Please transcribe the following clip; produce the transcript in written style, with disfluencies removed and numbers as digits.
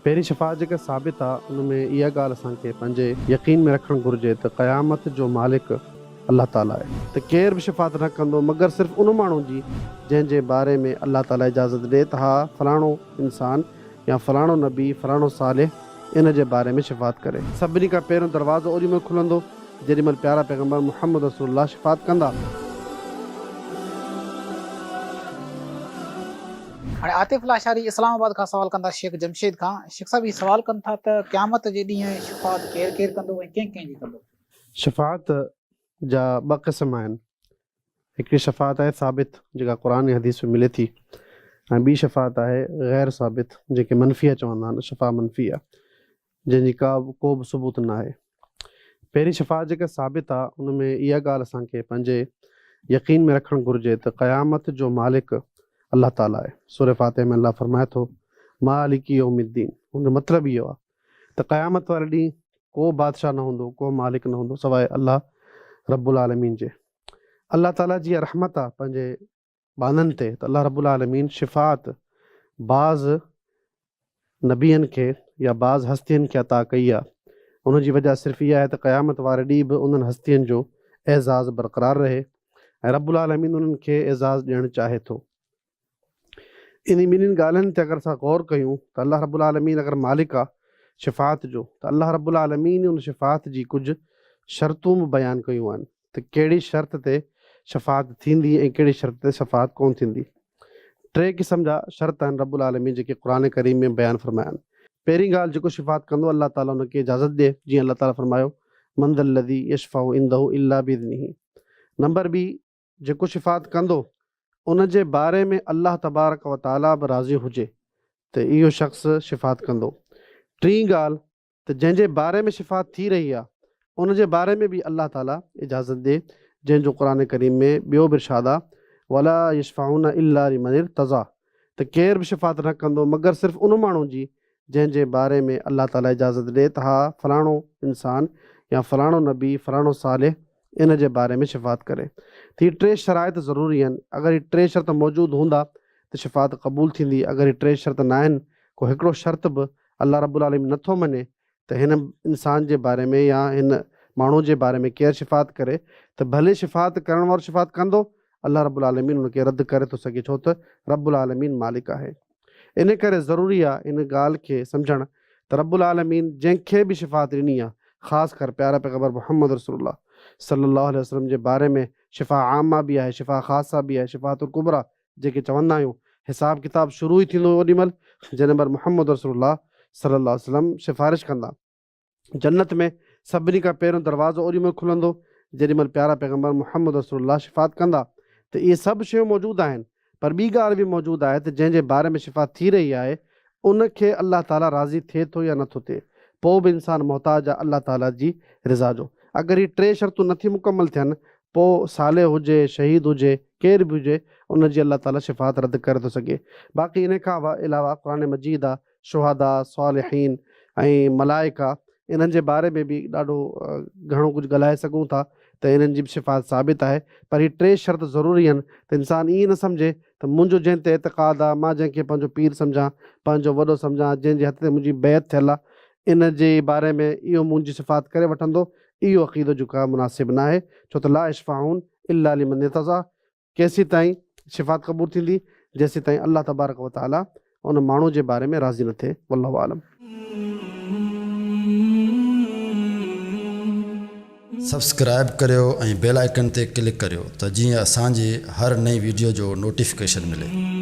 पहिरीं शफ़ाअत जेका साबित आहे उन में इहा ॻाल्हि असांखे पंहिंजे यकीन में रखणु घुरिजे त क़यामत जो मालिक अल्लाह ताला आहे, त केर बि शफ़ाअत न कंदो मगर सिर्फ़ु उन माण्हू जी जंहिंजे बारे में अल्लाह ताला इजाज़त ॾिए त हा फलाणो इंसान या फलाणो नबी फलाणो सालिह इन जे बारे में शफ़ाअत करे। सभिनी खां पहिरियों दरवाज़ो ओॾी महिल खुलंदो जेॾीमहिल प्यारा पैगम्बर मुहम्मद रसूलुल्लाह शफ़ाअत कंदा। हाणे आतिफ़ लाशारी इस्लामाबाद खां सवाल कंदा शेख जमशेद खां। शेख साहब हीउ सवाल कनि था त क़यामत जे ॾींहुं शफ़ाअत केरु केरु कंदो ऐं कंहिं कंहिंजी कंदो? शफ़ाअत जा ॿ क़िस्म आहिनि। हिकिड़ी शफ़ाअत आहे साबित जेका क़ुरान ऐं हदीस में मिले थी, ऐं ॿी शफ़ाअत आहे ग़ैर साबित जेके मनफ़ी चवंदा आहिनि, शफ़ा मनफ़ी आहे जंहिंजी को बि सबूत न आहे। पहिरीं शफ़ाअत जेका साबित आहे उन में इहा ॻाल्हि असांखे पंहिंजे यकीन में रखणु घुरिजे त क़यामत जो मालिक अल्लाह ताला आहे। सूरह फातिहा में अल्लाह फरमाए थो मालिकी यौमिद्दीन, हुन मतिलबु इहो आहे त क़यामत वारे ॾींहुं को बादशाह न हूंदो, को मालिक न हूंदो सवाइ अल्लाह रब्बुल आलमीन जे। अल्लाह ताला जी रहमत आहे पंहिंजे बाननि ते त अल्लाह रब्बुल आलमीन शिफ़ाअत बाज़ नबियनि खे या बाज़ हस्तियुनि खे अता कई आहे। उनजी वजह सिर्फ़ु इहा आहे त क़यामत वारे ॾींहुं बि उन्हनि हस्तियुनि जो एज़ाज़ बरक़रार रहे ऐं रब्बुल आलमीन उन्हनि खे एज़ाज़ ॾियणु चाहे थो। इन ॿिन्हिनि ॻाल्हियुनि ते अगरि असां गौर कयूं त अल्लाह रब्बुल आलमीन अगरि मालिक आहे शिफ़ाअत जो त अल्लाह रब्बुल आलमीन उन शिफ़ाअत जी कुझु शर्तूं बि बयानु कयूं आहिनि त कहिड़ी शर्त ते शफ़ाअत थींदी ऐं कहिड़ी शर्त ते शफ़ाअत कोन थींदी। टे क़िस्म जा शर्त आहिनि रब्बुल आलमीन जेके क़ुरान करीम में बयानु फ़रमाया आहिनि। पहिरीं ॻाल्हि जेको शिफ़ाअत कंदो अल्लाह ताला उनखे इजाज़त ॾिए, जीअं अल्लाह ताला फ़रमायो मंदल लदी यशफ़उ इंदहु इल्ला बिइज़्निही। नंबर ॿी, जेको शिफ़ाअत कंदो उन जे बारे में अल्लाह तबारक व ताला बि राज़ी हुजे त इहो शख़्स शिफ़ाअत कंदो। टीं ॻाल्हि त जंहिंजे बारे में शिफ़ाअत थी रही आहे उन जे बारे में बि अल्लाह ताला इजाज़त ॾिए, जंहिंजो क़ुरान करीम में ॿियो बि इरशाद आहे वला यशफ़उना इल्ला लिमन इर्तज़ा, त केर बि शिफ़ाअत न कंदो मगर सिर्फ़ु उन माण्हू जी जंहिंजे बारे में अल्लाह ताला इजाज़त ॾिए त हा फलाणो इंसान या फलाणो नबी फलाणो सालिह इन जे बारे में शिफ़ाअत करे। त हीअ टे शराइत ज़रूरी आहिनि। अगरि हीअ टे शर्त मौजूदु हूंदा त शिफ़ाअत क़बूल थींदी। अगरि हीअ टे शर्त न आहिनि, को हिकिड़ो शर्त बि अल्लाह रब्बुल आलमीन नथो मञे त हिन इंसान जे बारे में या हिन माण्हू जे बारे में केरु शिफ़ाअत करे त भले शिफ़ाअत करण वारो शिफ़ाअत कंदो, अल्लाह रब्बुल आलमीन उनखे रद्द करे थो सघे, छो त रब्बुल आलमीन मालिक आहे। इन करे ज़रूरी आहे इन ॻाल्हि खे सम्झणु त रब्बुल आलमीन जंहिंखे बि शिफ़ाअत ॾिनी आहे, ख़ासि कर प्यारा पैगम्बर मुहम्मद रसूलुल्लाह सल्लल्लाहु अलैहि वसल्लम जे बारे में शिफ़ा आमा बि आहे, शिफ़ा ख़ासा बि आहे, शिफ़ाअतुल कुबरा जेके चवंदा आहियूं। हिसाब किताब शुरू ई थींदो ओॾी महिल जंहिं महिल मुहम्मद रसूलुल्लाह सल्लल्लाहु अलैहि वसल्लम सिफ़ारिश कंदा। जन्नत में सभिनी खां पहिरियों दरवाज़ो ओॾी महिल खुलंदो जेॾीमहिल प्यारा पैगम्बर मुहम्मद रसूलुल्लाह शिफ़ाअत कंदा। त इहे सभु शयूं मौजूदु आहिनि, पर ॿी ॻाल्हि बि मौजूदु आहे त जंहिंजे बारे में शिफ़ाअत थी रही आहे उनखे अल्लाह ताला राज़ी थिए थो या नथो थिए, पोइ बि इंसानु मोहताज आहे अल्लाह ताला जी रिज़ा जो। अगरि हीअ टे शर्तूं नथी मुकमल थियनि, पोइ साले हुजे शहीद हुजे केर बि हुजे उन जी अल्लाह ताला शिफ़ाअत रद्द करे थो सघे। बाक़ी इन खां अलावा क़ुरान मजीद आहे, शुहदा सालिहीन ऐं मलाइका, इन्हनि जे बारे में बि ॾाढो घणो कुझु ॻाल्हाए सघूं था त इन्हनि जी बि शिफ़ाअत साबित आहे। पर हीअ टे शर्त ज़रूरी आहिनि त इंसानु ईअं न सम्झे त मुंहिंजो जंहिं ते एतिक़ाद आहे, मां जंहिंखे पंहिंजो पीर सम्झां, पंहिंजो वॾो सम्झां, जंहिंजे हथ ते मुंहिंजी बैत थियल आहे, इन जे बारे में इहो मुंहिंजी शिफ़ाअत करे वठंदो, इहो अक़ीदो जेको आहे मुनासिबु न आहे। छो त ला यशफ़उन इल्ला लिमन इर्तज़ा, केसीं ताईं शिफ़ाअत क़बूल थींदी जेसीं ताईं अल्लाह तबारक व ताला उन माण्हू जे बारे में राज़ी न थिए। वल्लाहु आलम। सब्सक्राइब करियो ऐं बेल आइकन ते क्लिक करियो त जीअं असांजी हर नई वीडियो जो नोटिफिकेशन मिले।